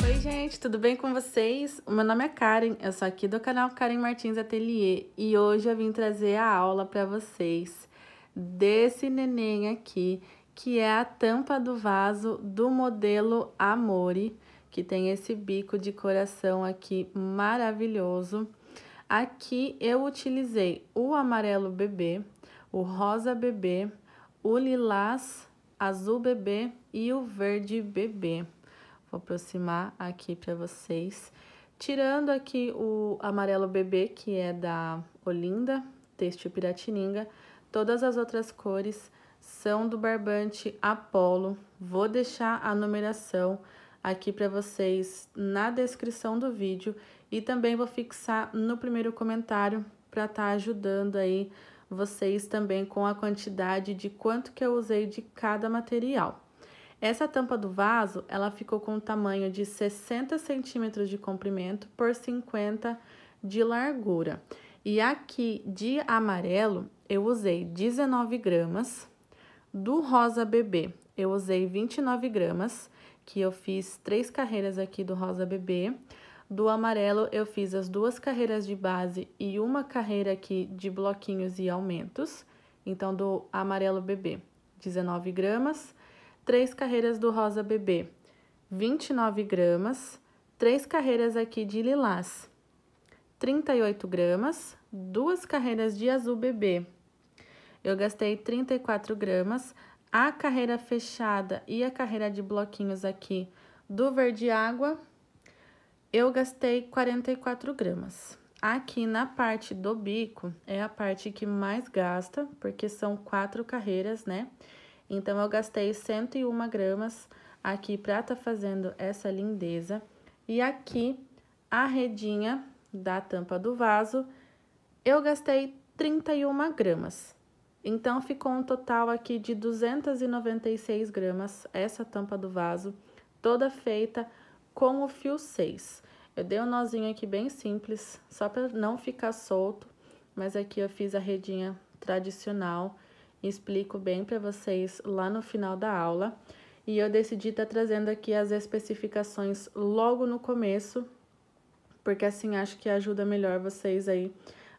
Oi gente, tudo bem com vocês? O meu nome é Karen, eu sou aqui do canal Karen Martins Atelier e hoje eu vim trazer a aula para vocês desse neném aqui, que é a tampa do vaso do modelo Amore, que tem esse bico de coração aqui maravilhoso. Aqui eu utilizei o amarelo bebê, o rosa bebê, o lilás, azul bebê e o verde bebê. Vou aproximar aqui para vocês. Tirando aqui o amarelo bebê, que é da Olinda, Têxtil Piratininga, todas as outras cores são do barbante Apollo. Vou deixar a numeração aqui para vocês na descrição do vídeo e também vou fixar no primeiro comentário para estar ajudando aí vocês também com a quantidade de quanto que eu usei de cada material. Essa tampa do vaso, ela ficou com um tamanho de 60 centímetros de comprimento por 50 de largura. E aqui de amarelo, eu usei 19 gramas. Do rosa bebê, eu usei 29 gramas, que eu fiz 3 carreiras aqui do rosa bebê. Do amarelo, eu fiz as 2 carreiras de base e uma carreira aqui de bloquinhos e aumentos. Então, do amarelo bebê, 19 gramas. 3 carreiras do rosa bebê, 29 gramas, 3 carreiras aqui de lilás, 38 gramas, 2 carreiras de azul bebê, eu gastei 34 gramas, a carreira fechada e a carreira de bloquinhos aqui do verde água, eu gastei 44 gramas. Aqui na parte do bico, é a parte que mais gasta, porque são 4 carreiras, né? Então, eu gastei 101 gramas aqui pra tá fazendo essa lindeza. E aqui, a redinha da tampa do vaso, eu gastei 31 gramas. Então, ficou um total aqui de 296 gramas essa tampa do vaso, toda feita com o fio 6. Eu dei um nozinho aqui bem simples, só pra não ficar solto, mas aqui eu fiz a redinha tradicional. Explico bem para vocês lá no final da aula. E eu decidi estar trazendo aqui as especificações logo no começo, porque assim acho que ajuda melhor vocês aí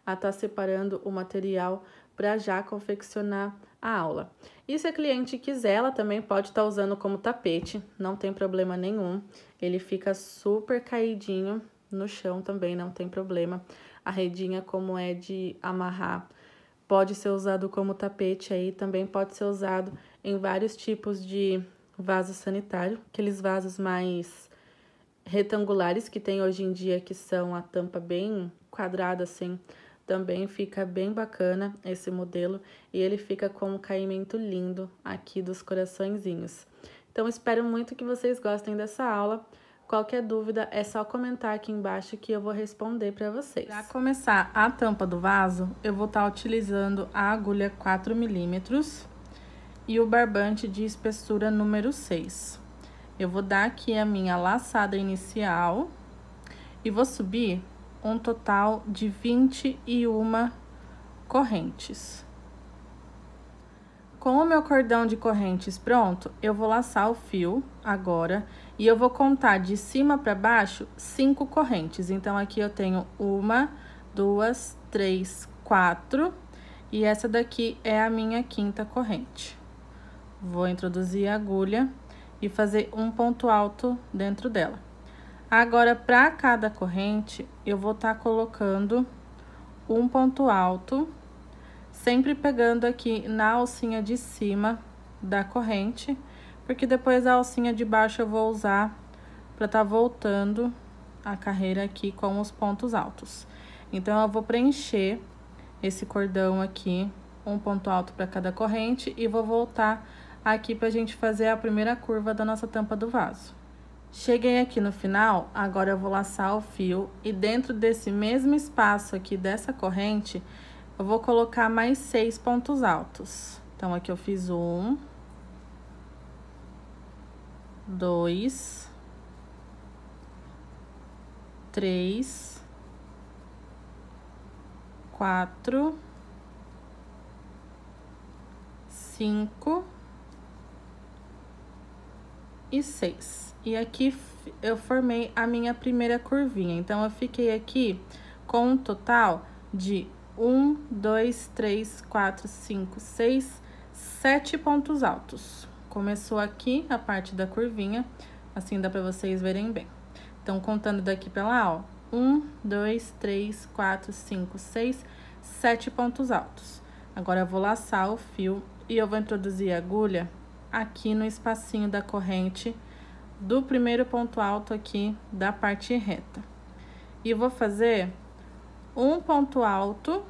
a estar separando o material para já confeccionar a aula. E se a cliente quiser, ela também pode estar usando como tapete, não tem problema nenhum. Ele fica super caidinho no chão também, não tem problema. A redinha, como é de amarrar, pode ser usado como tapete aí, também pode ser usado em vários tipos de vaso sanitário, aqueles vasos mais retangulares que tem hoje em dia, que são a tampa bem quadrada assim, também fica bem bacana esse modelo e ele fica com um caimento lindo aqui dos coraçõezinhos. Então, espero muito que vocês gostem dessa aula. Qualquer dúvida é só comentar aqui embaixo que eu vou responder para vocês. Para começar a tampa do vaso, eu vou estar utilizando a agulha 4 milímetros e o barbante de espessura número 6. Eu vou dar aqui a minha laçada inicial e vou subir um total de 21 correntes. Com o meu cordão de correntes pronto, eu vou laçar o fio agora e eu vou contar de cima para baixo 5 correntes. Então, aqui eu tenho 1, 2, 3, 4 e essa daqui é a minha 5ª corrente. Vou introduzir a agulha e fazer um ponto alto dentro dela. Agora, para cada corrente, eu vou estar colocando um ponto alto, sempre pegando aqui na alcinha de cima da corrente, porque depois a alcinha de baixo eu vou usar para estar voltando a carreira aqui com os pontos altos. Então, eu vou preencher esse cordão aqui, um ponto alto para cada corrente, e vou voltar aqui pra gente fazer a primeira curva da nossa tampa do vaso. Cheguei aqui no final, agora eu vou laçar o fio e dentro desse mesmo espaço aqui dessa corrente, eu vou colocar mais 6 pontos altos. Então, aqui eu fiz 1, 2, 3, 4, 5 e 6. E aqui eu formei a minha primeira curvinha. Então, eu fiquei aqui com um total de 1, 2, 3, 4, 5, 6, 7 pontos altos. Começou aqui a parte da curvinha, assim dá pra vocês verem bem. Então, contando daqui pra lá, ó. 1, 2, 3, 4, 5, 6, 7 pontos altos. Agora, eu vou laçar o fio e eu vou introduzir a agulha aqui no espacinho da corrente do primeiro ponto alto aqui da parte reta. E vou fazer um ponto alto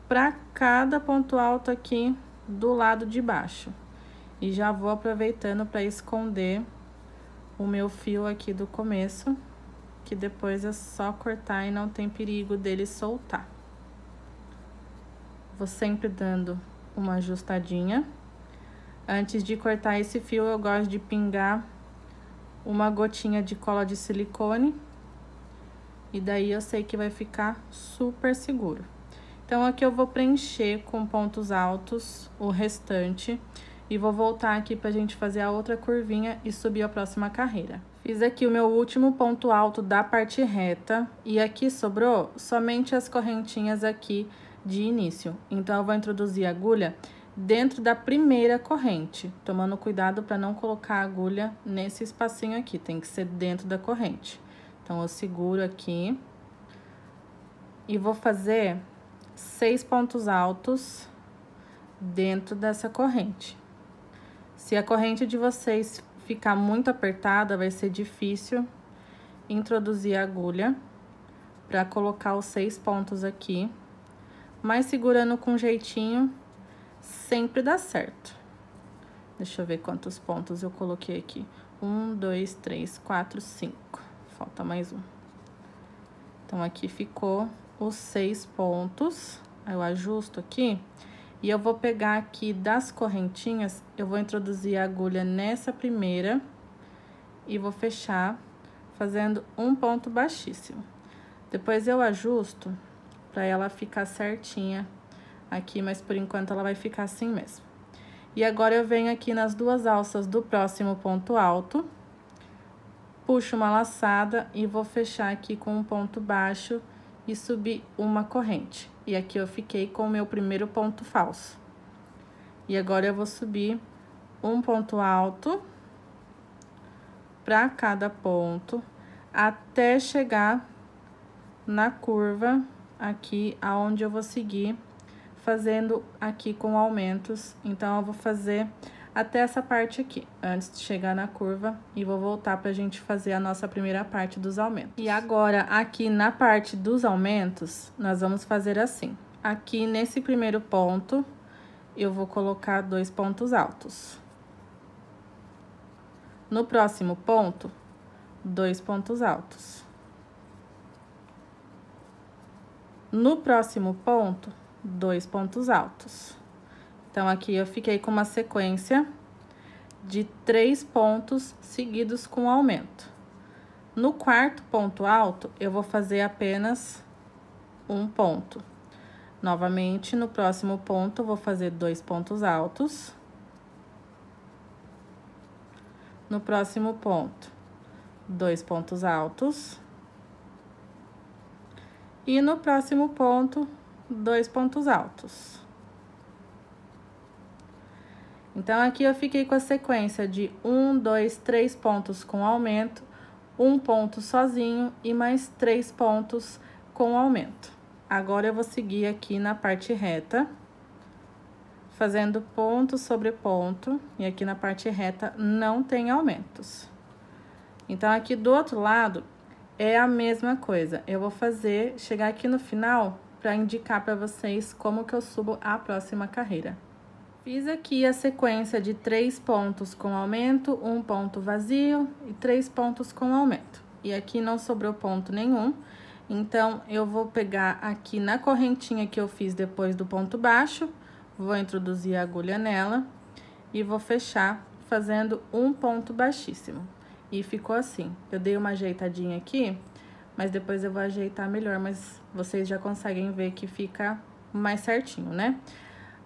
para cada ponto alto aqui do lado de baixo. E já vou aproveitando para esconder o meu fio aqui do começo, que depois é só cortar e não tem perigo dele soltar. Vou sempre dando uma ajustadinha. Antes de cortar esse fio, eu gosto de pingar uma gotinha de cola de silicone. E daí eu sei que vai ficar super seguro. Então, aqui eu vou preencher com pontos altos o restante. E vou voltar aqui pra gente fazer a outra curvinha e subir a próxima carreira. Fiz aqui o meu último ponto alto da parte reta. E aqui sobrou somente as correntinhas aqui de início. Então, eu vou introduzir a agulha dentro da primeira corrente, tomando cuidado para não colocar a agulha nesse espacinho aqui, tem que ser dentro da corrente. Então, eu seguro aqui e vou fazer 6 pontos altos dentro dessa corrente. Se a corrente de vocês ficar muito apertada, vai ser difícil introduzir a agulha para colocar os 6 pontos aqui, mas segurando com jeitinho, sempre dá certo. Deixa eu ver quantos pontos eu coloquei aqui. 1, 2, 3, 4, 5. Falta mais um. Então, aqui ficou os 6 pontos. Aí, eu ajusto aqui. E eu vou pegar aqui das correntinhas, eu vou introduzir a agulha nessa primeira. E vou fechar, fazendo um ponto baixíssimo. Depois, eu ajusto pra ela ficar certinha aqui, mas por enquanto ela vai ficar assim mesmo. E agora eu venho aqui nas duas alças do próximo ponto alto, puxo uma laçada e vou fechar aqui com um ponto baixo e subir uma corrente. E aqui eu fiquei com o meu primeiro ponto falso. E agora eu vou subir um ponto alto para cada ponto, até chegar na curva aqui aonde eu vou seguir fazendo aqui com aumentos. Então, eu vou fazer até essa parte aqui, antes de chegar na curva, e vou voltar pra gente fazer a nossa primeira parte dos aumentos. E agora, aqui na parte dos aumentos, nós vamos fazer assim. Aqui nesse primeiro ponto, eu vou colocar 2 pontos altos. No próximo ponto, 2 pontos altos. No próximo ponto, 2 pontos altos. Então, aqui eu fiquei com uma sequência de 3 pontos seguidos com aumento. No quarto ponto alto, eu vou fazer apenas um ponto. Novamente, no próximo ponto, eu vou fazer 2 pontos altos. No próximo ponto, 2 pontos altos. E no próximo ponto, 2 pontos altos. Então, aqui eu fiquei com a sequência de 1, 2, 3 pontos com aumento, 1 ponto sozinho e mais 3 pontos com aumento. Agora, eu vou seguir aqui na parte reta, fazendo ponto sobre ponto, e aqui na parte reta não tem aumentos. Então, aqui do outro lado é a mesma coisa. Eu vou fazer, chegar aqui no final, para indicar para vocês como que eu subo a próxima carreira. Fiz aqui a sequência de 3 pontos com aumento, 1 ponto vazio e 3 pontos com aumento. E aqui não sobrou ponto nenhum, então eu vou pegar aqui na correntinha que eu fiz depois do ponto baixo, vou introduzir a agulha nela e vou fechar fazendo um ponto baixíssimo. E ficou assim. Eu dei uma ajeitadinha aqui, mas depois eu vou ajeitar melhor, mas vocês já conseguem ver que fica mais certinho, né?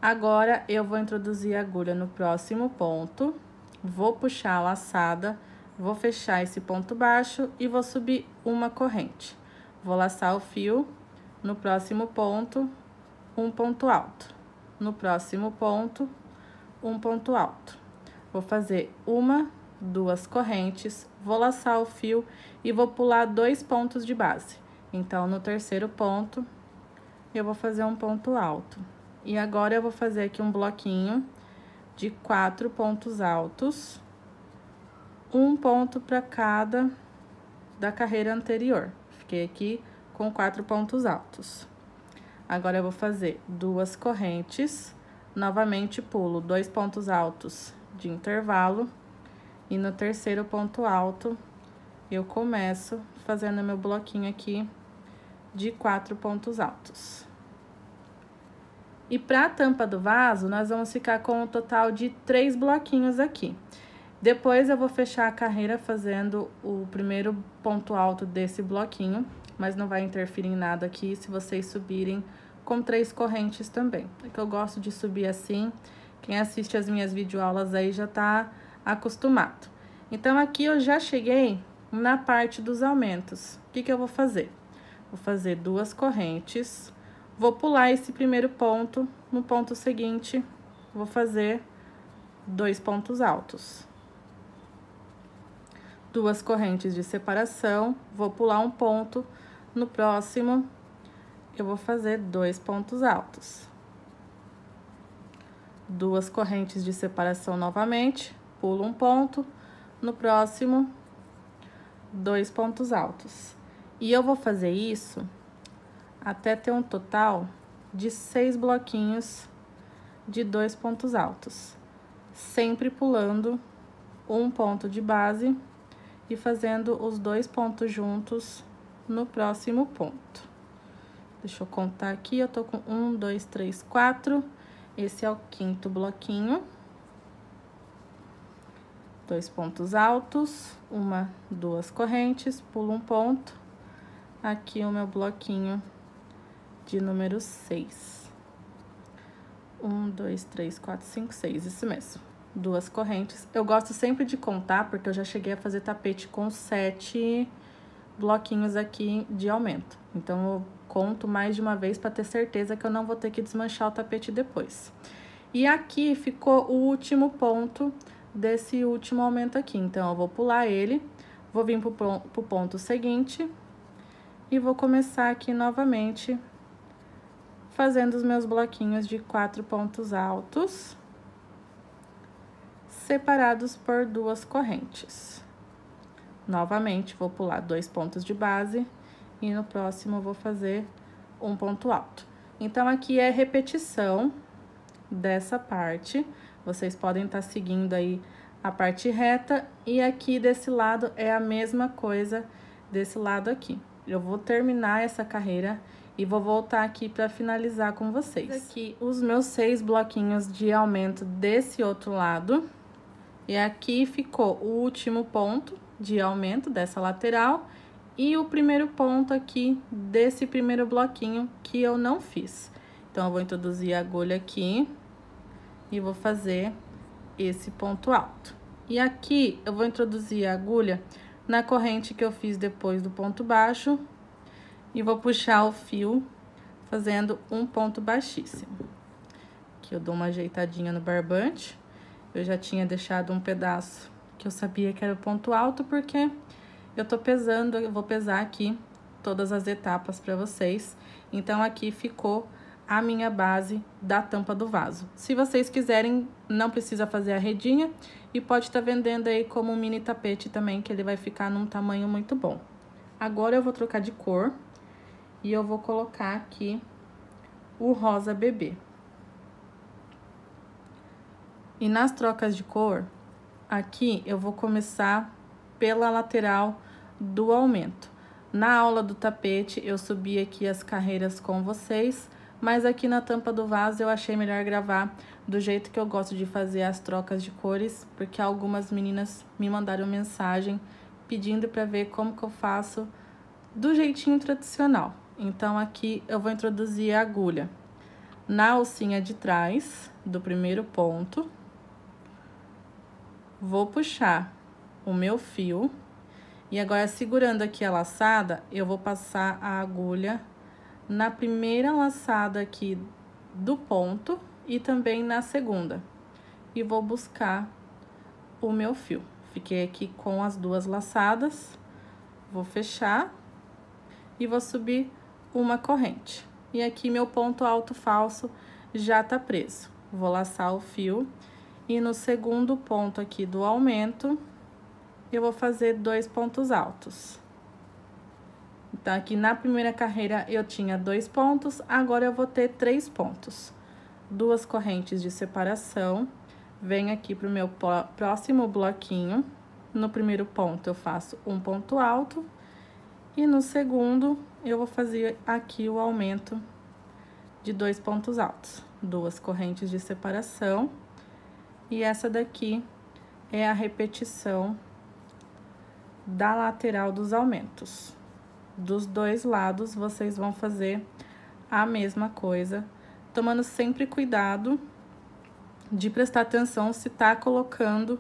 Agora, eu vou introduzir a agulha no próximo ponto, vou puxar a laçada, vou fechar esse ponto baixo e vou subir uma corrente. Vou laçar o fio, no próximo ponto, um ponto alto. No próximo ponto, um ponto alto. Vou fazer uma, duas correntes, vou laçar o fio e vou pular 2 pontos de base. Então, no terceiro ponto, eu vou fazer um ponto alto. E agora, eu vou fazer aqui um bloquinho de 4 pontos altos, um ponto para cada da carreira anterior. Fiquei aqui com 4 pontos altos. Agora, eu vou fazer 2 correntes, novamente pulo 2 pontos altos de intervalo, e no terceiro ponto alto, eu começo fazendo meu bloquinho aqui de 4 pontos altos. E para a tampa do vaso, nós vamos ficar com um total de 3 bloquinhos aqui. Depois, eu vou fechar a carreira fazendo o primeiro ponto alto desse bloquinho, mas não vai interferir em nada aqui se vocês subirem com 3 correntes também. É que eu gosto de subir assim, quem assiste as minhas videoaulas aí já tá acostumado. Então, aqui eu já cheguei na parte dos aumentos. O que que eu vou fazer? Vou fazer 2 correntes, vou pular esse primeiro ponto, no ponto seguinte, vou fazer 2 pontos altos. 2 correntes de separação, vou pular um ponto, no próximo, eu vou fazer 2 pontos altos. 2 correntes de separação novamente, pulo um ponto, no próximo, 2 pontos altos. E eu vou fazer isso até ter um total de 6 bloquinhos de 2 pontos altos, sempre pulando um ponto de base e fazendo os 2 pontos juntos no próximo ponto. Deixa eu contar aqui, eu tô com 1, 2, 3, 4, esse é o 5º bloquinho. 2 pontos altos, 1, 2 correntes, pulo um ponto, aqui o meu bloquinho de número 6. 1, 2, 3, 4, 5, 6, isso mesmo. 2 correntes. Eu gosto sempre de contar, porque eu já cheguei a fazer tapete com 7 bloquinhos aqui de aumento. Então, eu conto mais de uma vez para ter certeza que eu não vou ter que desmanchar o tapete depois. E aqui ficou o último ponto desse último aumento aqui. Então, eu vou pular ele, vou vir pro ponto seguinte e vou começar aqui novamente fazendo os meus bloquinhos de 4 pontos altos, separados por 2 correntes. Novamente, vou pular 2 pontos de base e no próximo eu vou fazer um ponto alto. Então, aqui é repetição dessa parte. Vocês podem estar seguindo aí a parte reta e aqui desse lado é a mesma coisa desse lado aqui. Eu vou terminar essa carreira e vou voltar aqui para finalizar com vocês. Aqui os meus 6 bloquinhos de aumento desse outro lado. E aqui ficou o último ponto de aumento dessa lateral e o primeiro ponto aqui desse primeiro bloquinho que eu não fiz. Então, eu vou introduzir a agulha aqui e vou fazer esse ponto alto. E aqui eu vou introduzir a agulha na corrente que eu fiz depois do ponto baixo e vou puxar o fio fazendo um ponto baixíssimo. Aqui eu dou uma ajeitadinha no barbante. Eu já tinha deixado um pedaço que eu sabia que era o ponto alto, porque eu tô pesando, eu vou pesar aqui todas as etapas para vocês. Então, aqui ficou a minha base da tampa do vaso. Se vocês quiserem, não precisa fazer a redinha e pode estar vendendo aí como um mini tapete também, que ele vai ficar num tamanho muito bom. Agora, eu vou trocar de cor e eu vou colocar aqui o rosa bebê. E nas trocas de cor, aqui eu vou começar pela lateral do aumento. Na aula do tapete, eu subi aqui as carreiras com vocês, mas aqui na tampa do vaso eu achei melhor gravar do jeito que eu gosto de fazer as trocas de cores, porque algumas meninas me mandaram mensagem pedindo para ver como que eu faço do jeitinho tradicional. Então, aqui eu vou introduzir a agulha na alcinha de trás do primeiro ponto. Vou puxar o meu fio. E agora, segurando aqui a laçada, eu vou passar a agulha na primeira laçada aqui do ponto e também na segunda. E vou buscar o meu fio. Fiquei aqui com as duas laçadas, vou fechar e vou subir uma corrente. E aqui meu ponto alto falso já tá preso. Vou laçar o fio e no segundo ponto aqui do aumento, eu vou fazer 2 pontos altos. Então, aqui na primeira carreira eu tinha 2 pontos, agora eu vou ter 3 pontos. 2 correntes de separação, venho aqui pro meu próximo bloquinho. No primeiro ponto eu faço um ponto alto e no segundo eu vou fazer aqui o aumento de 2 pontos altos. 2 correntes de separação e essa daqui é a repetição da lateral dos aumentos. Dos dois lados, vocês vão fazer a mesma coisa, tomando sempre cuidado de prestar atenção se tá colocando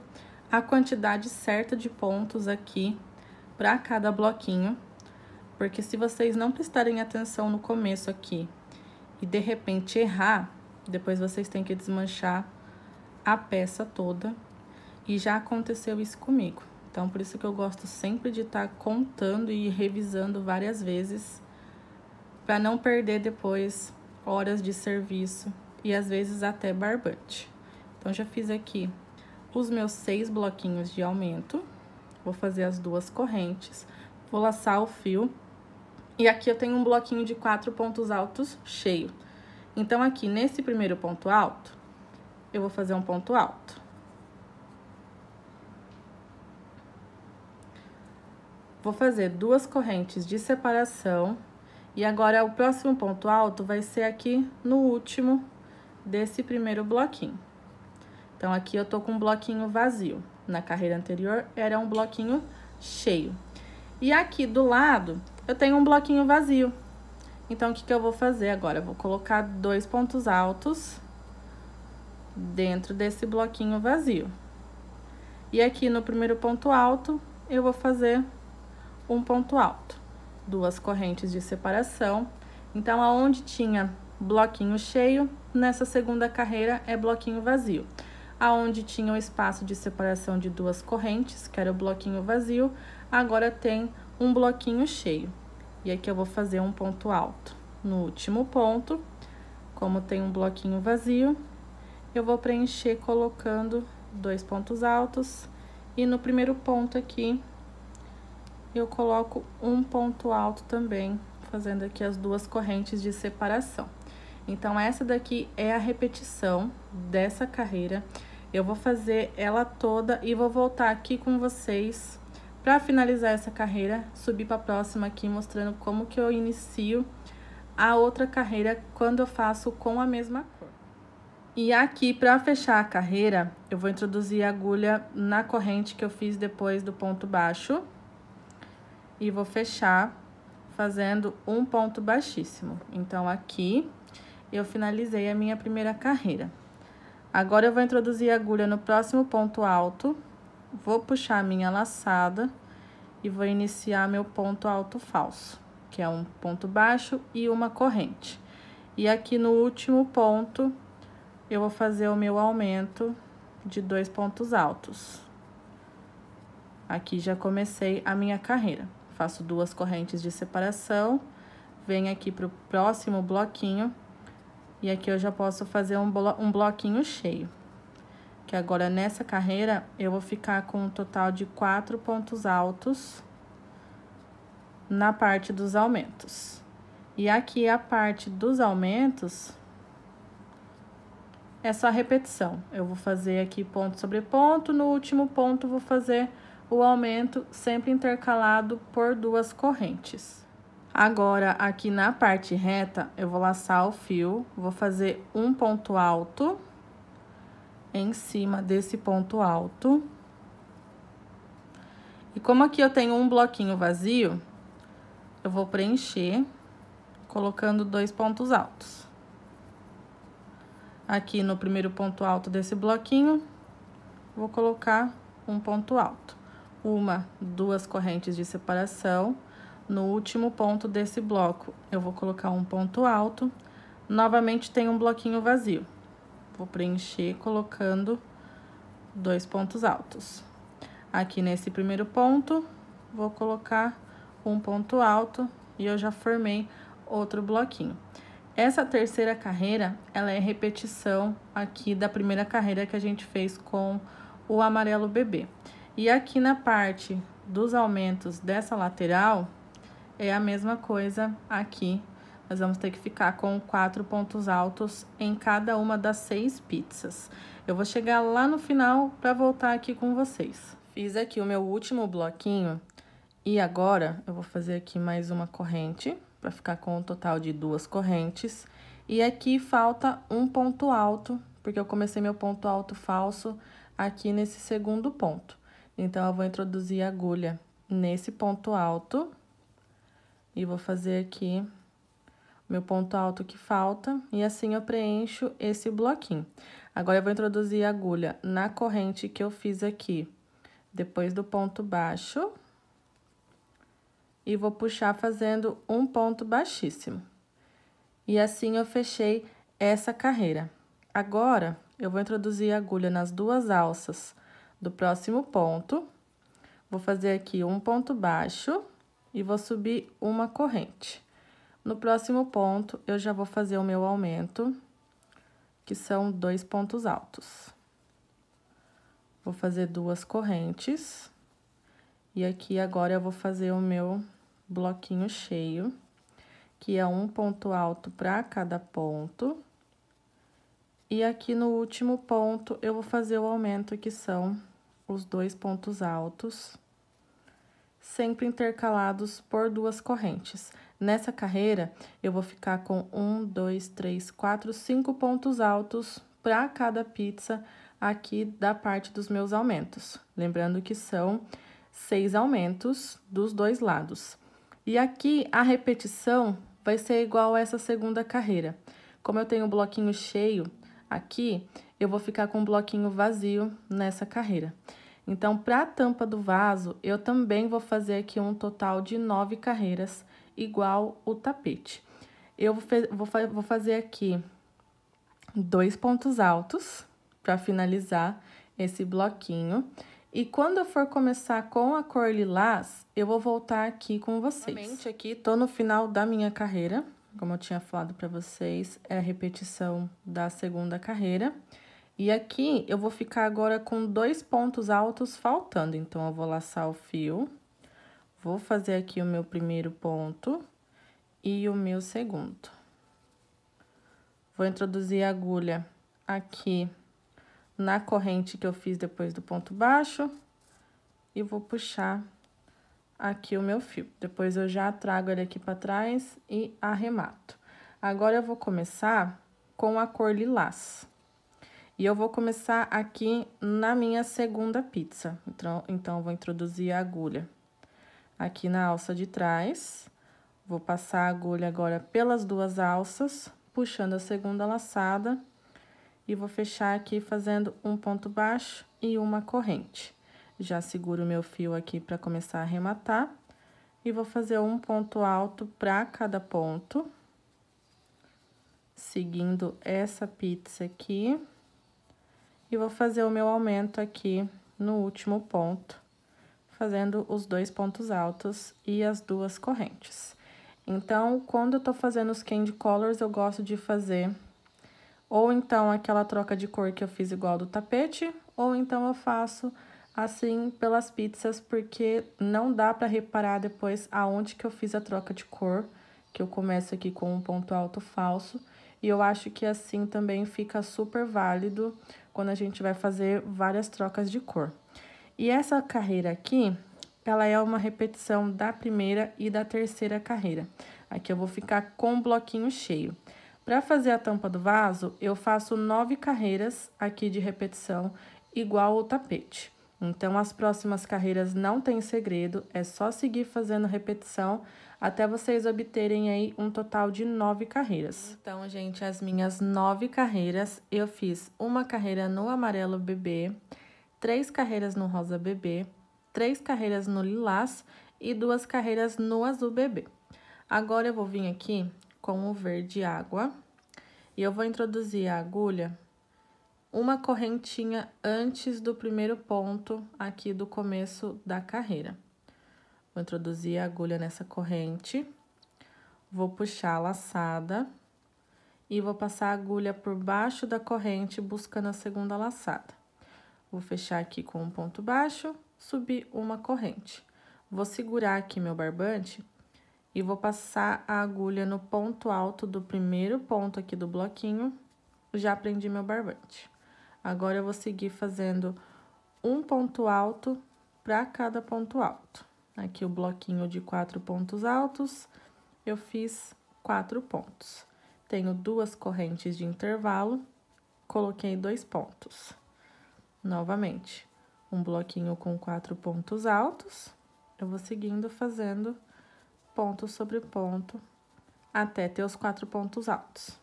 a quantidade certa de pontos aqui para cada bloquinho, porque se vocês não prestarem atenção no começo aqui e de repente errar, depois vocês têm que desmanchar a peça toda, e já aconteceu isso comigo. Então, por isso que eu gosto sempre de estar contando e revisando várias vezes, para não perder depois horas de serviço e às vezes até barbante. Então, já fiz aqui os meus 6 bloquinhos de aumento, vou fazer as 2 correntes, vou laçar o fio, e aqui eu tenho um bloquinho de 4 pontos altos cheio. Então, aqui nesse primeiro ponto alto, eu vou fazer um ponto alto. Vou fazer 2 correntes de separação e agora o próximo ponto alto vai ser aqui no último desse primeiro bloquinho. Então, aqui eu tô com um bloquinho vazio. Na carreira anterior era um bloquinho cheio. E aqui do lado eu tenho um bloquinho vazio. Então, o que que eu vou fazer agora? Eu vou colocar 2 pontos altos dentro desse bloquinho vazio. E aqui no primeiro ponto alto eu vou fazer um ponto alto, 2 correntes de separação. Então, aonde tinha bloquinho cheio, nessa segunda carreira é bloquinho vazio. Aonde tinha o espaço de separação de 2 correntes, que era o bloquinho vazio, agora tem um bloquinho cheio. E aqui eu vou fazer um ponto alto. No último ponto, como tem um bloquinho vazio, eu vou preencher colocando 2 pontos altos. E no primeiro ponto aqui, eu coloco um ponto alto também, fazendo aqui as 2 correntes de separação. Então, essa daqui é a repetição dessa carreira. Eu vou fazer ela toda e vou voltar aqui com vocês para finalizar essa carreira, subir para a próxima aqui, mostrando como que eu inicio a outra carreira quando eu faço com a mesma cor. E aqui, para fechar a carreira, eu vou introduzir a agulha na corrente que eu fiz depois do ponto baixo. E vou fechar fazendo um ponto baixíssimo. Então, aqui eu finalizei a minha primeira carreira. Agora, eu vou introduzir a agulha no próximo ponto alto, vou puxar a minha laçada e vou iniciar meu ponto alto falso, que é um ponto baixo e uma corrente. E aqui no último ponto, eu vou fazer o meu aumento de 2 pontos altos. Aqui já comecei a minha carreira. Faço 2 correntes de separação, venho aqui pro próximo bloquinho, e aqui eu já posso fazer um bloquinho cheio. Que agora, nessa carreira, eu vou ficar com um total de 4 pontos altos na parte dos aumentos. E aqui, a parte dos aumentos, é só repetição. Eu vou fazer aqui ponto sobre ponto, no último ponto vou fazer o aumento sempre intercalado por 2 correntes. Agora, aqui na parte reta, eu vou laçar o fio, vou fazer um ponto alto em cima desse ponto alto. E como aqui eu tenho um bloquinho vazio, eu vou preencher colocando 2 pontos altos. Aqui no primeiro ponto alto desse bloquinho, vou colocar um ponto alto. Duas correntes de separação. No último ponto desse bloco, eu vou colocar um ponto alto. Novamente tem um bloquinho vazio. Vou preencher colocando 2 pontos altos. Aqui nesse primeiro ponto, vou colocar um ponto alto e eu já formei outro bloquinho. Essa terceira carreira, ela é repetição aqui da primeira carreira que a gente fez com o amarelo bebê. E aqui na parte dos aumentos dessa lateral, é a mesma coisa aqui. Nós vamos ter que ficar com 4 pontos altos em cada uma das 6 pizzas. Eu vou chegar lá no final para voltar aqui com vocês. Fiz aqui o meu último bloquinho e agora eu vou fazer aqui mais uma corrente para ficar com um total de 2 correntes. E aqui falta um ponto alto, porque eu comecei meu ponto alto falso aqui nesse segundo ponto. Então, eu vou introduzir a agulha nesse ponto alto e vou fazer aqui meu ponto alto que falta, e assim eu preencho esse bloquinho. Agora, eu vou introduzir a agulha na corrente que eu fiz aqui, depois do ponto baixo, e vou puxar fazendo um ponto baixíssimo. E assim eu fechei essa carreira. Agora, eu vou introduzir a agulha nas 2 alças do próximo ponto. Vou fazer aqui um ponto baixo e vou subir uma corrente. No próximo ponto, eu já vou fazer o meu aumento, que são 2 pontos altos. Vou fazer 2 correntes. E aqui agora eu vou fazer o meu bloquinho cheio, que é um ponto alto para cada ponto. E aqui no último ponto, eu vou fazer o aumento, que são os 2 pontos altos, sempre intercalados por 2 correntes. Nessa carreira, eu vou ficar com 1, 2, 3, 4, 5 pontos altos para cada pizza aqui da parte dos meus aumentos. Lembrando que são 6 aumentos dos 2 lados. E aqui, a repetição vai ser igual a essa segunda carreira. Como eu tenho um bloquinho cheio aqui, eu vou ficar com um bloquinho vazio nessa carreira. Então, para a tampa do vaso, eu também vou fazer aqui um total de 9 carreiras, igual o tapete. Eu vou fazer aqui 2 pontos altos para finalizar esse bloquinho. E quando eu for começar com a cor lilás, eu vou voltar aqui com vocês. Novamente aqui, tô no final da minha carreira, como eu tinha falado para vocês, é a repetição da segunda carreira. E aqui, eu vou ficar agora com 2 pontos altos faltando. Então, eu vou laçar o fio, vou fazer aqui o meu primeiro ponto e o meu segundo. Vou introduzir a agulha aqui na corrente que eu fiz depois do ponto baixo e vou puxar aqui o meu fio. Depois, eu já trago ele aqui para trás e arremato. Agora, eu vou começar com a cor lilás. E eu vou começar aqui na minha segunda pizza. Então, eu vou introduzir a agulha aqui na alça de trás. Vou passar a agulha agora pelas 2 alças, puxando a segunda laçada. E vou fechar aqui fazendo um ponto baixo e uma corrente. Já seguro o meu fio aqui para começar a arrematar. E vou fazer um ponto alto para cada ponto. Seguindo essa pizza aqui. E vou fazer o meu aumento aqui no último ponto, fazendo os 2 pontos altos e as 2 correntes. Então, quando eu tô fazendo os candy colors, eu gosto de fazer ou então aquela troca de cor que eu fiz igual do tapete, ou então eu faço assim pelas pizzas, porque não dá pra reparar depois aonde que eu fiz a troca de cor, que eu começo aqui com um ponto alto falso. E eu acho que assim também fica super válido quando a gente vai fazer várias trocas de cor. E essa carreira aqui, ela é uma repetição da primeira e da terceira carreira. Aqui eu vou ficar com o bloquinho cheio. Para fazer a tampa do vaso, eu faço 9 carreiras aqui de repetição, igual o tapete. Então, as próximas carreiras não tem segredo, é só seguir fazendo repetição até vocês obterem aí um total de 9 carreiras. Então, gente, as minhas 9 carreiras, eu fiz uma carreira no amarelo bebê, 3 carreiras no rosa bebê, 3 carreiras no lilás e 2 carreiras no azul bebê. Agora, eu vou vir aqui com o verde água e eu vou introduzir a agulha uma correntinha antes do primeiro ponto aqui do começo da carreira. Vou introduzir a agulha nessa corrente, vou puxar a laçada e vou passar a agulha por baixo da corrente buscando a segunda laçada. Vou fechar aqui com um ponto baixo, subir uma corrente. Vou segurar aqui meu barbante e vou passar a agulha no ponto alto do primeiro ponto aqui do bloquinho, já prendi meu barbante. Agora, eu vou seguir fazendo um ponto alto para cada ponto alto. Aqui, o bloquinho de 4 pontos altos, eu fiz 4 pontos. Tenho 2 correntes de intervalo, coloquei 2 pontos. Novamente, um bloquinho com 4 pontos altos, eu vou seguindo fazendo ponto sobre ponto, até ter os 4 pontos altos.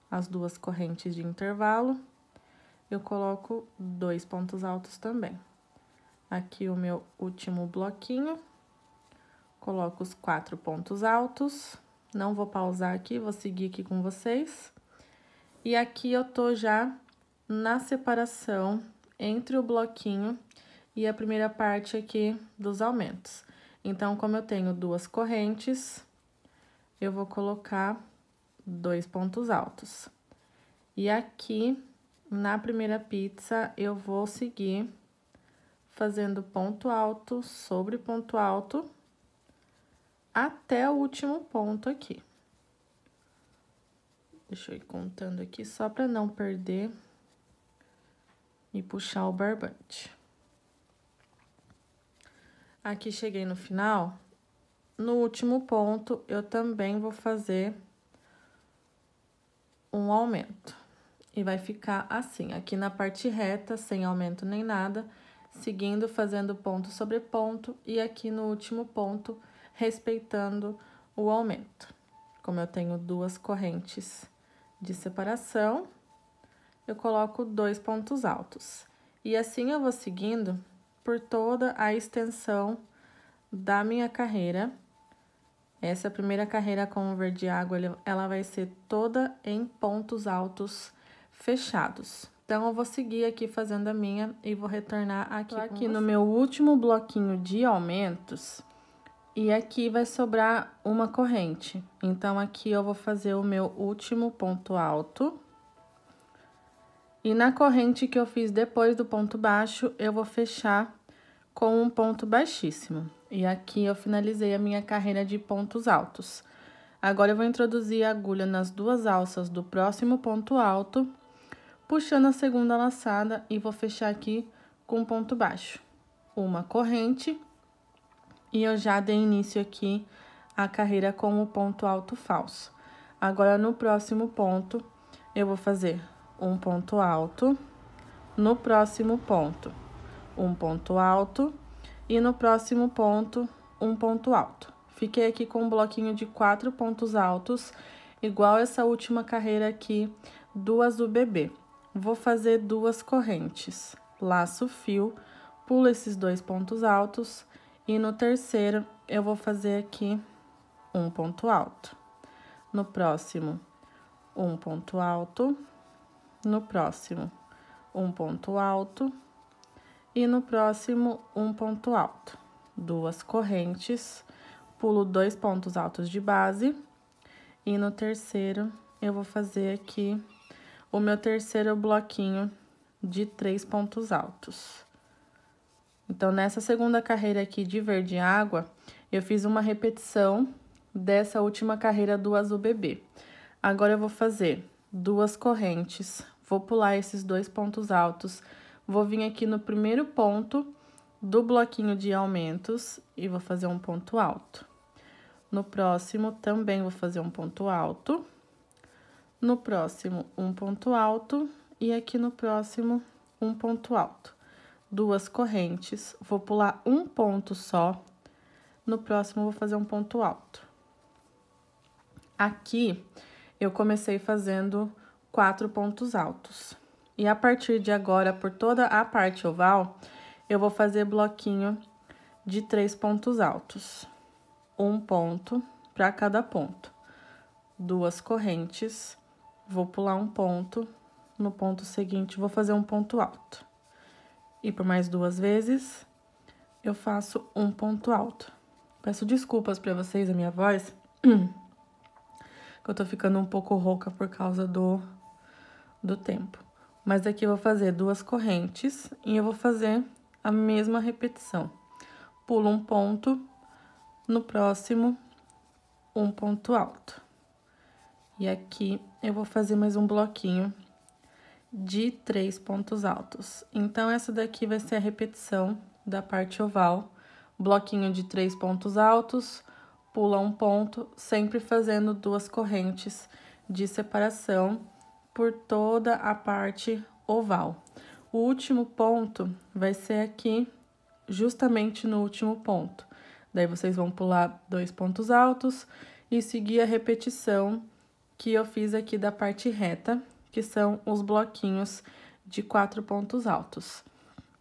As 2 correntes de intervalo, eu coloco 2 pontos altos também. Aqui o meu último bloquinho, coloco os 4 pontos altos, não vou pausar aqui, vou seguir aqui com vocês. E aqui eu tô já na separação entre o bloquinho e a primeira parte aqui dos aumentos. Então, como eu tenho 2 correntes, eu vou colocar 2 pontos altos. E aqui, na primeira pizza, eu vou seguir fazendo ponto alto sobre ponto alto até o último ponto aqui. Deixa eu ir contando aqui só para não perder e puxar o barbante. Aqui cheguei no final, no último ponto eu também vou fazer um aumento. E vai ficar assim, aqui na parte reta, sem aumento nem nada, seguindo fazendo ponto sobre ponto, e aqui no último ponto, respeitando o aumento. Como eu tenho 2 correntes de separação, eu coloco 2 pontos altos. E assim eu vou seguindo por toda a extensão da minha carreira. Essa primeira carreira com o verde água, ela vai ser toda em pontos altos fechados. Então, eu vou seguir aqui fazendo a minha e vou retornar aqui no meu último bloquinho de aumentos. E aqui vai sobrar uma corrente. Então, aqui eu vou fazer o meu último ponto alto. E na corrente que eu fiz depois do ponto baixo, eu vou fechar com um ponto baixíssimo. E aqui eu finalizei a minha carreira de pontos altos. Agora, eu vou introduzir a agulha nas 2 alças do próximo ponto alto, puxando a segunda laçada e vou fechar aqui com um ponto baixo. Uma corrente, e eu já dei início aqui a carreira com o ponto alto falso. Agora, no próximo ponto, eu vou fazer um ponto alto, no próximo ponto, um ponto alto, e no próximo ponto, um ponto alto. Fiquei aqui com um bloquinho de 4 pontos altos, igual essa última carreira aqui do azul bebê. Vou fazer 2 correntes, laço o fio, pulo esses 2 pontos altos, e no terceiro, eu vou fazer aqui um ponto alto. No próximo, um ponto alto, no próximo, um ponto alto, e no próximo, um ponto alto. 2 correntes, pulo 2 pontos altos de base, e no terceiro, eu vou fazer aqui o meu terceiro bloquinho de 3 pontos altos. Então, nessa segunda carreira aqui de verde água, eu fiz uma repetição dessa última carreira do azul bebê. Agora, eu vou fazer 2 correntes, vou pular esses 2 pontos altos, vou vir aqui no primeiro ponto do bloquinho de aumentos e vou fazer um ponto alto. No próximo, também vou fazer um ponto alto. No próximo, um ponto alto, e aqui no próximo, um ponto alto. duas correntes, vou pular um ponto só, no próximo eu vou fazer um ponto alto. Aqui, eu comecei fazendo 4 pontos altos. E a partir de agora, por toda a parte oval, eu vou fazer bloquinho de 3 pontos altos. Um ponto para cada ponto. Duas correntes, vou pular um ponto, no ponto seguinte vou fazer um ponto alto. E por mais 2 vezes, eu faço um ponto alto. Peço desculpas para vocês, a minha voz, que eu tô ficando um pouco rouca por causa do tempo. Mas aqui eu vou fazer 2 correntes e eu vou fazer a mesma repetição. Pulo um ponto, no próximo, um ponto alto. E aqui eu vou fazer mais um bloquinho de 3 pontos altos. Então, essa daqui vai ser a repetição da parte oval. Bloquinho de 3 pontos altos, pula um ponto, sempre fazendo 2 correntes de separação por toda a parte oval. O último ponto vai ser aqui, justamente no último ponto. Daí, vocês vão pular 2 pontos altos e seguir a repetição que eu fiz aqui da parte reta, que são os bloquinhos de 4 pontos altos.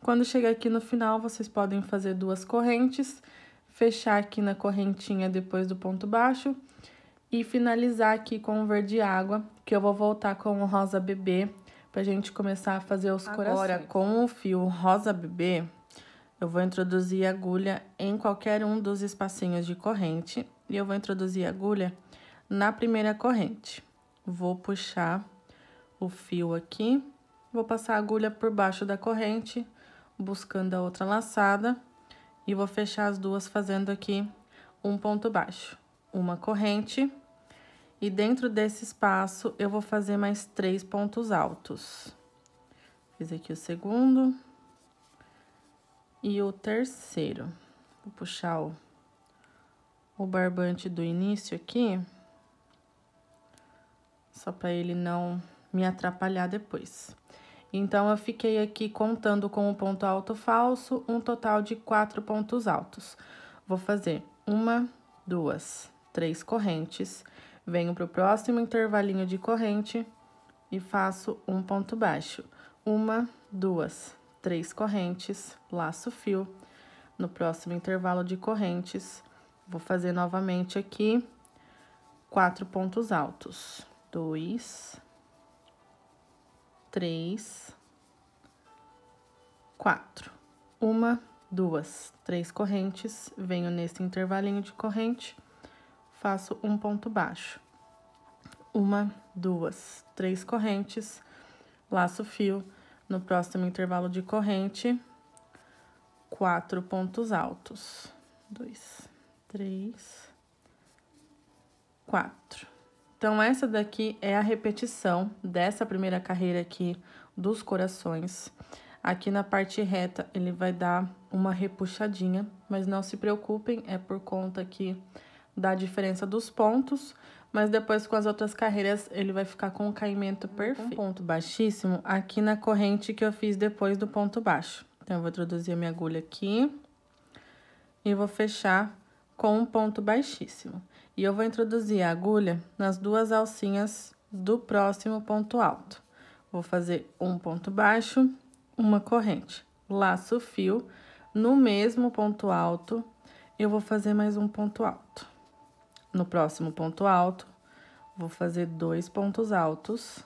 Quando chegar aqui no final, vocês podem fazer 2 correntes, fechar aqui na correntinha depois do ponto baixo e finalizar aqui com o verde água, que eu vou voltar com o rosa bebê pra gente começar a fazer os corações. Agora, com o fio rosa bebê, eu vou introduzir a agulha em qualquer um dos espacinhos de corrente e eu vou introduzir a agulha na primeira corrente. Vou puxar o fio aqui, vou passar a agulha por baixo da corrente, buscando a outra laçada, e vou fechar as duas fazendo aqui um ponto baixo, uma corrente, e dentro desse espaço eu vou fazer mais 3 pontos altos. Fiz aqui o segundo e o terceiro. Vou puxar o barbante do início aqui, só para ele não me atrapalhar depois. Então, eu fiquei aqui contando com o ponto alto falso, um total de 4 pontos altos. Vou fazer 1, 2, 3 correntes, venho pro próximo intervalinho de corrente e faço um ponto baixo. 1, 2, 3 correntes, laço o fio. No próximo intervalo de correntes, vou fazer novamente aqui 4 pontos altos. 2, 3, 4. 1, 2, 3 correntes, venho nesse intervalinho de corrente, faço um ponto baixo. 1, 2, 3 correntes, laço o fio. No próximo intervalo de corrente, 4 pontos altos. 2, 3, 4. Então, essa daqui é a repetição dessa primeira carreira aqui dos corações. Aqui na parte reta, ele vai dar uma repuxadinha, mas não se preocupem, é por conta aqui da diferença dos pontos, mas depois com as outras carreiras, ele vai ficar com o caimento perfeito. Um ponto baixíssimo aqui na corrente que eu fiz depois do ponto baixo. Então, eu vou introduzir a minha agulha aqui e vou fechar com um ponto baixíssimo. E eu vou introduzir a agulha nas 2 alcinhas do próximo ponto alto. Vou fazer um ponto baixo, uma corrente. Laço o fio, no mesmo ponto alto, eu vou fazer mais um ponto alto. No próximo ponto alto, vou fazer 2 pontos altos.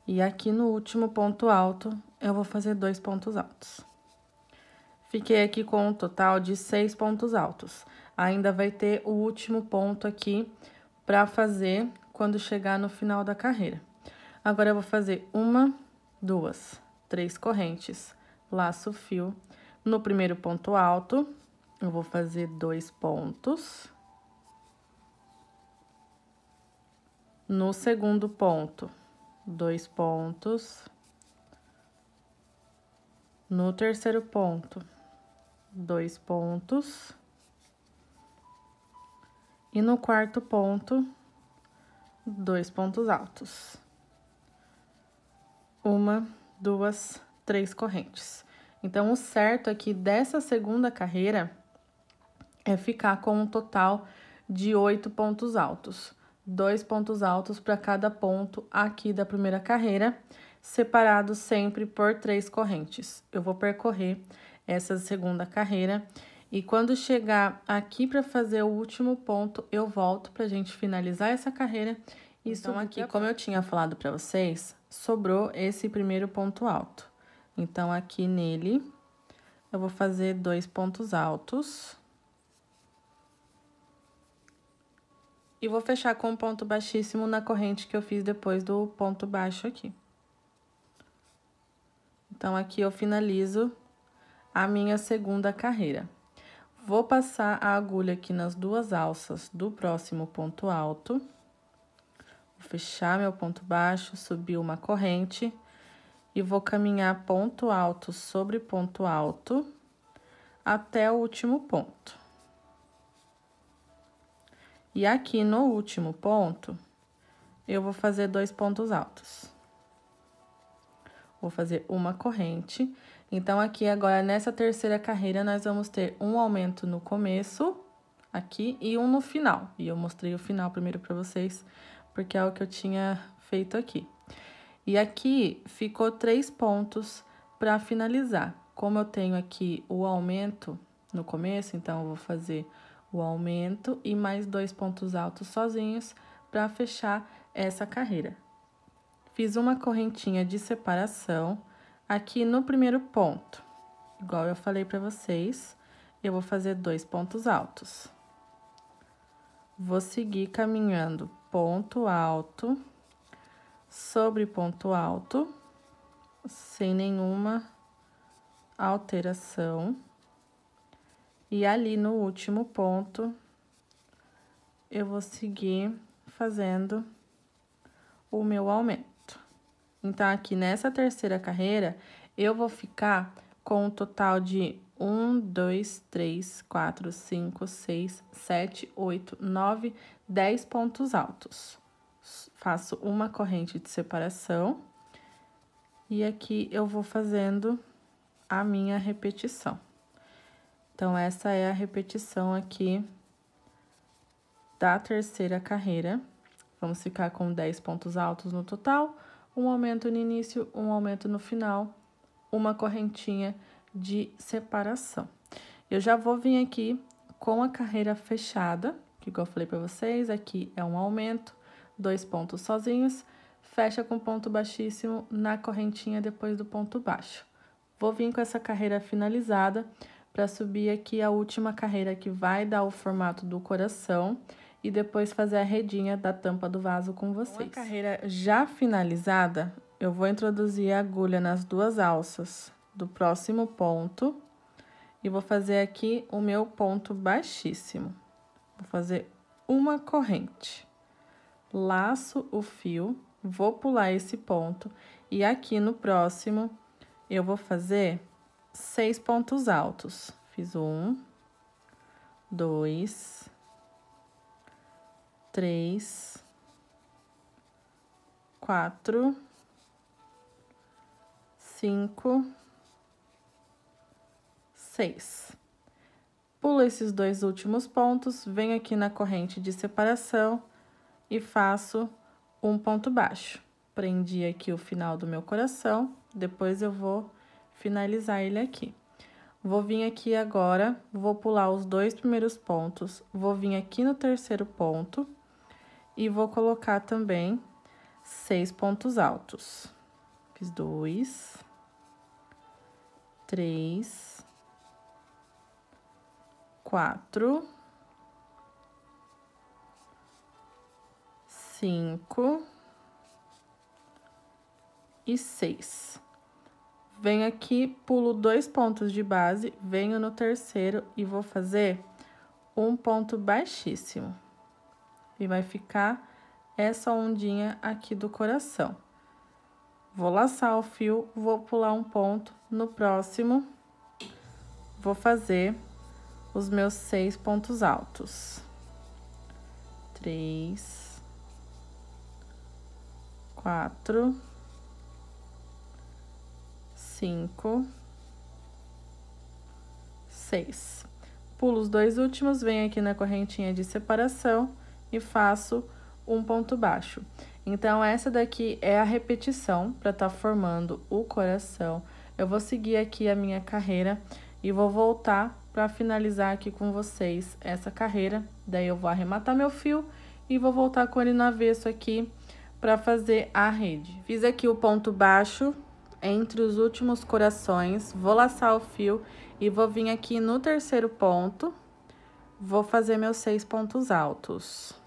E aqui no último ponto alto, eu vou fazer 2 pontos altos. Fiquei aqui com um total de 6 pontos altos. Ainda vai ter o último ponto aqui para fazer quando chegar no final da carreira. Agora, eu vou fazer 1, 2, 3 correntes, laço o fio. No primeiro ponto alto, eu vou fazer 2 pontos. No segundo ponto, 2 pontos. No terceiro ponto, 2 pontos. E no quarto ponto, 2 pontos altos. 1, 2, 3 correntes. Então, o certo aqui dessa segunda carreira é ficar com um total de 8 pontos altos. 2 pontos altos para cada ponto aqui da primeira carreira, separados sempre por 3 correntes. Eu vou percorrer essa segunda carreira e quando chegar aqui para fazer o último ponto, eu volto para a gente finalizar essa carreira. Então, aqui, como eu tinha falado para vocês, sobrou esse primeiro ponto alto. Então, aqui nele, eu vou fazer 2 pontos altos. E vou fechar com um ponto baixíssimo na corrente que eu fiz depois do ponto baixo aqui. Então, aqui eu finalizo a minha segunda carreira. Vou passar a agulha aqui nas 2 alças do próximo ponto alto. Vou fechar meu ponto baixo, subir uma corrente e vou caminhar ponto alto sobre ponto alto até o último ponto. E aqui no último ponto, eu vou fazer 2 pontos altos. Vou fazer uma corrente. Então, aqui agora, nessa terceira carreira, nós vamos ter um aumento no começo, aqui, e um no final. E eu mostrei o final primeiro pra vocês, porque é o que eu tinha feito aqui. E aqui, ficou 3 pontos pra finalizar. Como eu tenho aqui o aumento no começo, então, eu vou fazer o aumento e mais 2 pontos altos sozinhos pra fechar essa carreira. Fiz uma correntinha de separação aqui no primeiro ponto. Igual eu falei pra vocês, eu vou fazer 2 pontos altos. Vou seguir caminhando ponto alto sobre ponto alto, sem nenhuma alteração. E ali no último ponto, eu vou seguir fazendo o meu aumento. Então, aqui nessa terceira carreira, eu vou ficar com um total de 1, 2, 3, 4, 5, 6, 7, 8, 9, 10 pontos altos. Faço uma corrente de separação e aqui eu vou fazendo a minha repetição. Então, essa é a repetição aqui da terceira carreira. Vamos ficar com 10 pontos altos no total, um aumento no início, um aumento no final, uma correntinha de separação. Eu já vou vir aqui com a carreira fechada, que igual eu falei pra vocês, aqui é um aumento, 2 pontos sozinhos, fecha com ponto baixíssimo na correntinha depois do ponto baixo. Vou vir com essa carreira finalizada para subir aqui a última carreira que vai dar o formato do coração e depois fazer a redinha da tampa do vaso com vocês. Com a carreira já finalizada, eu vou introduzir a agulha nas 2 alças do próximo ponto e vou fazer aqui o meu ponto baixíssimo. Vou fazer uma corrente, laço o fio, vou pular esse ponto e aqui no próximo eu vou fazer 6 pontos altos. Fiz 1, 2, 3, 4, 5, 6. Pulo esses 2 últimos pontos, venho aqui na corrente de separação e faço um ponto baixo. Prendi aqui o final do meu coração, depois eu vou finalizar ele aqui. Vou vir aqui agora, vou pular os 2 primeiros pontos, vou vir aqui no terceiro ponto e vou colocar também 6 pontos altos. Fiz 2, 3, 4, 5 e 6. Venho aqui, pulo 2 pontos de base, venho no terceiro e vou fazer um ponto baixíssimo. E vai ficar essa ondinha aqui do coração. Vou laçar o fio, vou pular um ponto, no próximo, vou fazer os meus 6 pontos altos. 3, 4, 5, 6. Pulo os 2 últimos, venho aqui na correntinha de separação e faço um ponto baixo. Então, essa daqui é a repetição para tá formando o coração. Eu vou seguir aqui a minha carreira e vou voltar para finalizar aqui com vocês essa carreira. Daí, eu vou arrematar meu fio e vou voltar com ele no avesso aqui para fazer a rede. Fiz aqui o ponto baixo entre os últimos corações, vou laçar o fio e vou vir aqui no terceiro ponto, vou fazer meus 6 pontos altos.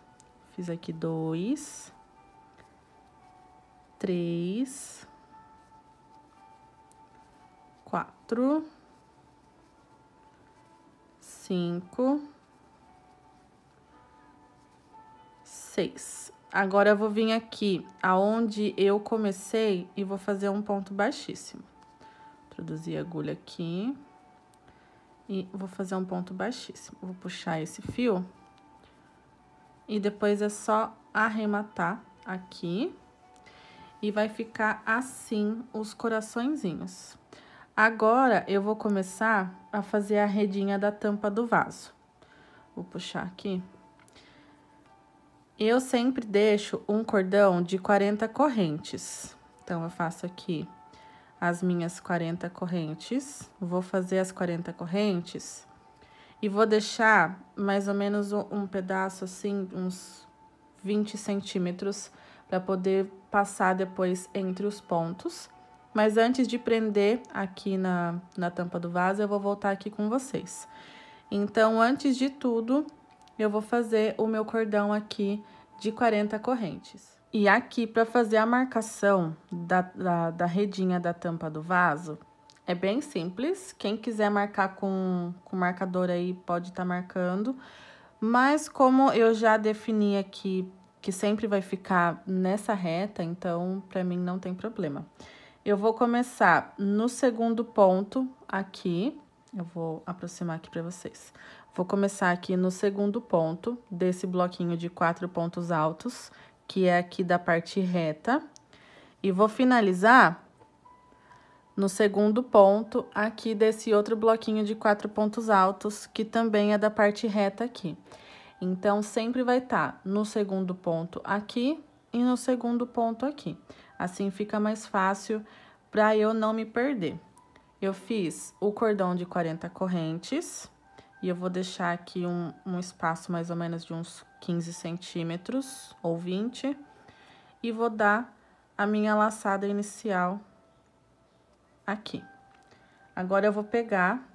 Fiz aqui 2, 3, 4, 5, 6. Agora, eu vou vir aqui aonde eu comecei e vou fazer um ponto baixíssimo. Introduzir a agulha aqui e vou fazer um ponto baixíssimo. Vou puxar esse fio e depois é só arrematar aqui e vai ficar assim os coraçõezinhos. Agora, eu vou começar a fazer a redinha da tampa do vaso. Vou puxar aqui. Eu sempre deixo um cordão de 40 correntes. Então, eu faço aqui as minhas 40 correntes. Vou fazer as 40 correntes e vou deixar mais ou menos um pedaço assim, uns 20 centímetros, para poder passar depois entre os pontos. Mas antes de prender aqui na tampa do vaso, eu vou voltar aqui com vocês. Então, antes de tudo, eu vou fazer o meu cordão aqui de 40 correntes. E aqui, para fazer a marcação da redinha da tampa do vaso, é bem simples. Quem quiser marcar com marcador aí, pode estar marcando. Mas como eu já defini aqui que sempre vai ficar nessa reta, então, para mim, não tem problema. Eu vou começar no segundo ponto aqui. Eu vou aproximar aqui para vocês. Vou começar aqui no segundo ponto desse bloquinho de 4 pontos altos, que é aqui da parte reta. E vou finalizar no segundo ponto aqui desse outro bloquinho de 4 pontos altos, que também é da parte reta aqui. Então, sempre vai estar no segundo ponto aqui e no segundo ponto aqui. Assim fica mais fácil para eu não me perder. Eu fiz o cordão de 40 correntes. E eu vou deixar aqui um espaço mais ou menos de uns 15 centímetros ou 20. E vou dar a minha laçada inicial aqui. Agora, eu vou pegar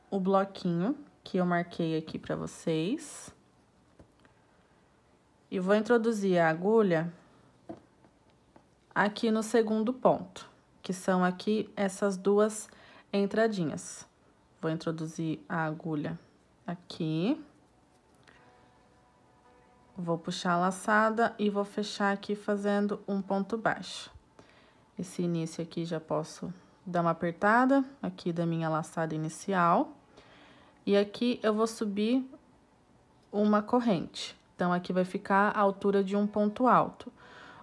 o bloquinho que eu marquei aqui para vocês. E vou introduzir a agulha aqui no segundo ponto, que são aqui essas duas entradinhas. Vou introduzir a agulha aqui. Vou puxar a laçada e vou fechar aqui fazendo um ponto baixo. Esse início aqui já posso dar uma apertada aqui da minha laçada inicial. E aqui eu vou subir uma corrente. Então, aqui vai ficar a altura de um ponto alto.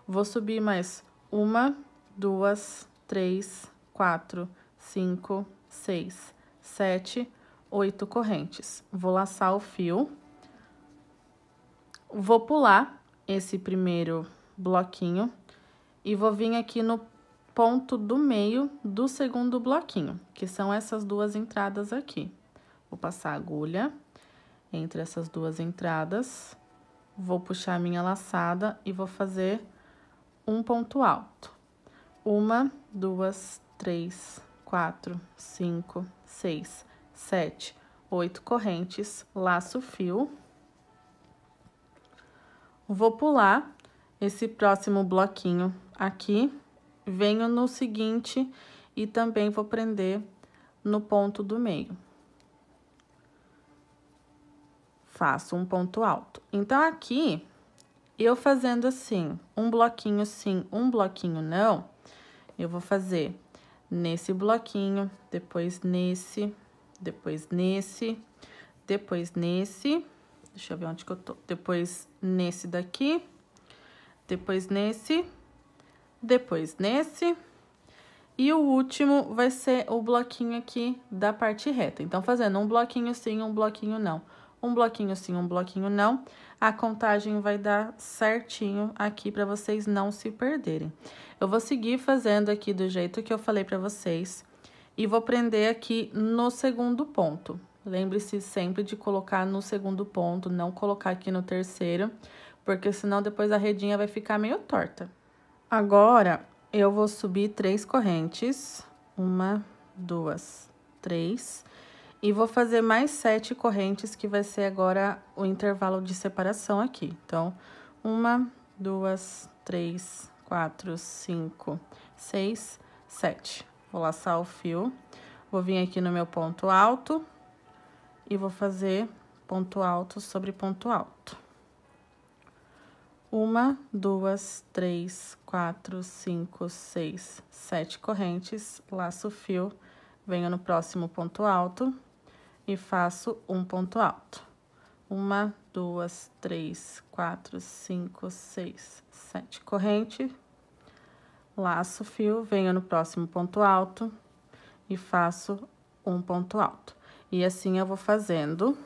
Vou subir mais 1, 2, 3, 4, 5, 6, 7, 8 correntes. Vou laçar o fio. Vou pular esse primeiro bloquinho e vou vir aqui no ponto do meio do segundo bloquinho, que são essas duas entradas aqui. Vou passar a agulha entre essas duas entradas, vou puxar a minha laçada e vou fazer um ponto alto. 1, 2, 3, 4, 5, 6, 7, 8 correntes, laço o fio. Vou pular esse próximo bloquinho aqui, venho no seguinte e também vou prender no ponto do meio. Faço um ponto alto. Então, aqui, eu fazendo assim, um bloquinho sim, um bloquinho não, eu vou fazer nesse bloquinho, depois nesse, depois nesse, depois nesse, deixa eu ver onde que eu tô, depois nesse daqui, depois nesse, depois nesse, E o último vai ser o bloquinho aqui da parte reta. Então, fazendo um bloquinho sim, um bloquinho não. Um bloquinho sim, um bloquinho não. A contagem vai dar certinho aqui para vocês não se perderem. Eu vou seguir fazendo aqui do jeito que eu falei para vocês. E vou prender aqui no segundo ponto. Lembre-se sempre de colocar no segundo ponto, não colocar aqui no terceiro, porque senão depois a redinha vai ficar meio torta. Agora, eu vou subir 3 correntes, 1, 2, 3, e vou fazer mais 7 correntes, que vai ser agora o intervalo de separação aqui. Então, 1, 2, 3, 4, 5, 6, 7. Vou laçar o fio, vou vir aqui no meu ponto alto e vou fazer ponto alto sobre ponto alto. 1, 2, 3, 4, 5, 6, 7 correntes, laço o fio, venho no próximo ponto alto e faço um ponto alto. 1, 2, 3, 4, 5, 6, 7 correntes, laço o fio, venho no próximo ponto alto e faço um ponto alto. E assim eu vou fazendo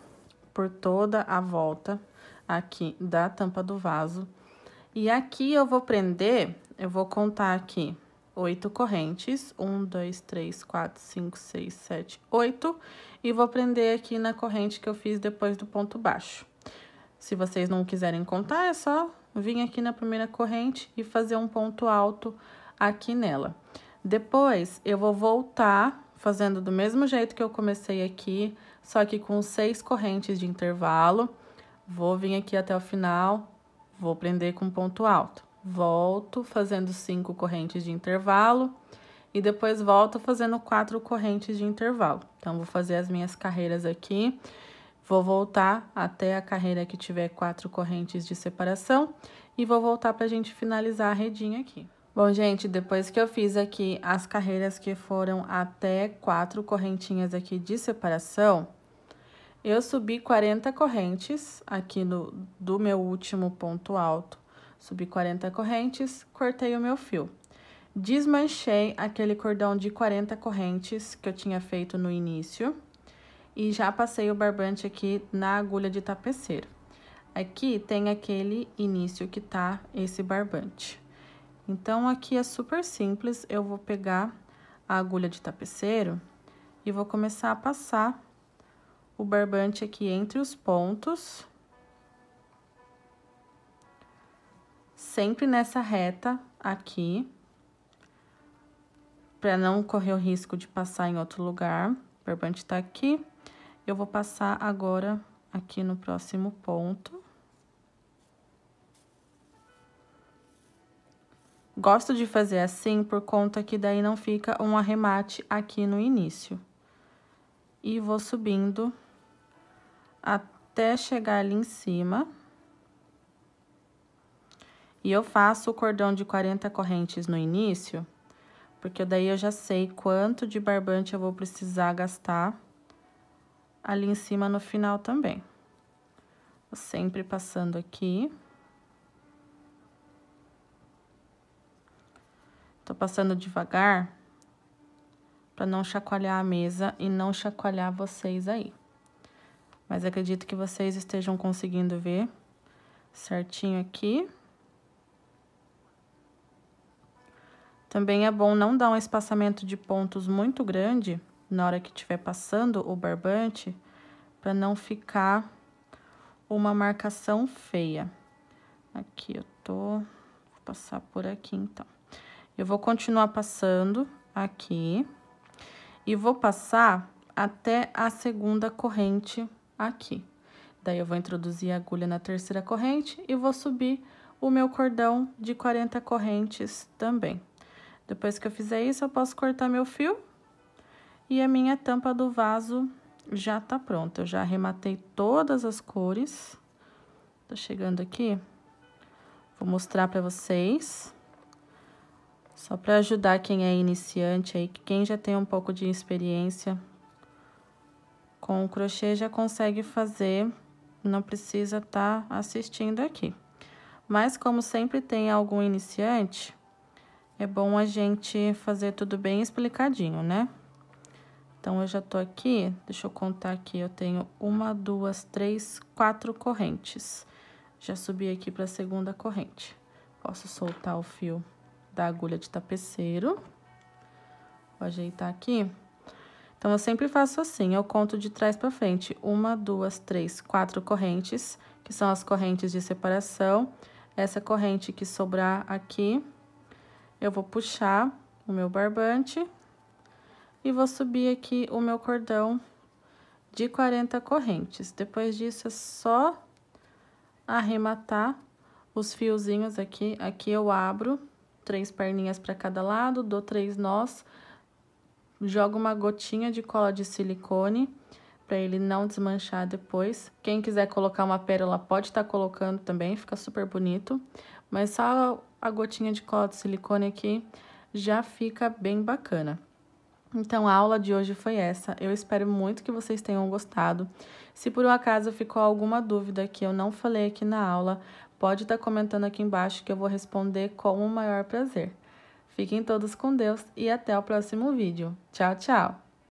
por toda a volta aqui da tampa do vaso. E aqui eu vou prender, eu vou contar aqui 8 correntes, 1, 2, 3, 4, 5, 6, 7, 8, e vou prender aqui na corrente que eu fiz depois do ponto baixo. Se vocês não quiserem contar, é só vir aqui na primeira corrente e fazer um ponto alto aqui nela. Depois, eu vou voltar fazendo do mesmo jeito que eu comecei aqui, só que com 6 correntes de intervalo. Vou vir aqui até o final, vou prender com ponto alto. Volto fazendo 5 correntes de intervalo e depois volto fazendo 4 correntes de intervalo. Então, vou fazer as minhas carreiras aqui. Vou voltar até a carreira que tiver 4 correntes de separação e vou voltar pra gente finalizar a redinha aqui. Bom, gente, depois que eu fiz aqui as carreiras que foram até 4 correntinhas aqui de separação, eu subi 40 correntes aqui do meu último ponto alto. Subi 40 correntes, cortei o meu fio. Desmanchei aquele cordão de 40 correntes que eu tinha feito no início. E já passei o barbante aqui na agulha de tapeceiro. Aqui tem aquele início que tá esse barbante. Então, aqui é super simples, eu vou pegar a agulha de tapeceiro e vou começar a passar o barbante aqui entre os pontos. Sempre nessa reta aqui, para não correr o risco de passar em outro lugar. O barbante tá aqui. Eu vou passar agora aqui no próximo ponto. Gosto de fazer assim por conta que daí não fica um arremate aqui no início. E vou subindo até chegar ali em cima. E eu faço o cordão de 40 correntes no início, porque daí eu já sei quanto de barbante eu vou precisar gastar ali em cima no final também. Vou sempre passando aqui. Tô passando devagar para não chacoalhar a mesa e não chacoalhar vocês aí. Mas acredito que vocês estejam conseguindo ver certinho aqui. Também é bom não dar um espaçamento de pontos muito grande na hora que estiver passando o barbante, para não ficar uma marcação feia. Aqui vou passar por aqui então. Eu vou continuar passando aqui e vou passar até a segunda corrente aqui. Daí, eu vou introduzir a agulha na terceira corrente e vou subir o meu cordão de 40 correntes também. Depois que eu fizer isso, eu posso cortar meu fio e a minha tampa do vaso já tá pronta. Eu já arrematei todas as cores. Tô chegando aqui, vou mostrar pra vocês. Só para ajudar quem é iniciante aí, quem já tem um pouco de experiência com o crochê já consegue fazer, não precisa estar assistindo aqui. Mas como sempre tem algum iniciante, é bom a gente fazer tudo bem explicadinho, né? Então, eu já tô aqui, deixa eu contar aqui, eu tenho 1, 2, 3, 4 correntes. Já subi aqui para a segunda corrente. Posso soltar o fio da agulha de tapeceiro. Vou ajeitar aqui. Então, eu sempre faço assim, eu conto de trás para frente. 1, 2, 3, 4 correntes, que são as correntes de separação. Essa corrente que sobrar aqui, eu vou puxar o meu barbante e vou subir aqui o meu cordão de 40 correntes. Depois disso, é só arrematar os fiozinhos aqui. Aqui eu abro 3 perninhas para cada lado, dou 3 nós, jogo uma gotinha de cola de silicone para ele não desmanchar depois. Quem quiser colocar uma pérola pode estar colocando também, fica super bonito. Mas só a gotinha de cola de silicone aqui já fica bem bacana. Então, a aula de hoje foi essa. Eu espero muito que vocês tenham gostado. Se por um acaso ficou alguma dúvida que eu não falei aqui na aula, pode estar comentando aqui embaixo que eu vou responder com o maior prazer. Fiquem todos com Deus e até o próximo vídeo. Tchau, tchau!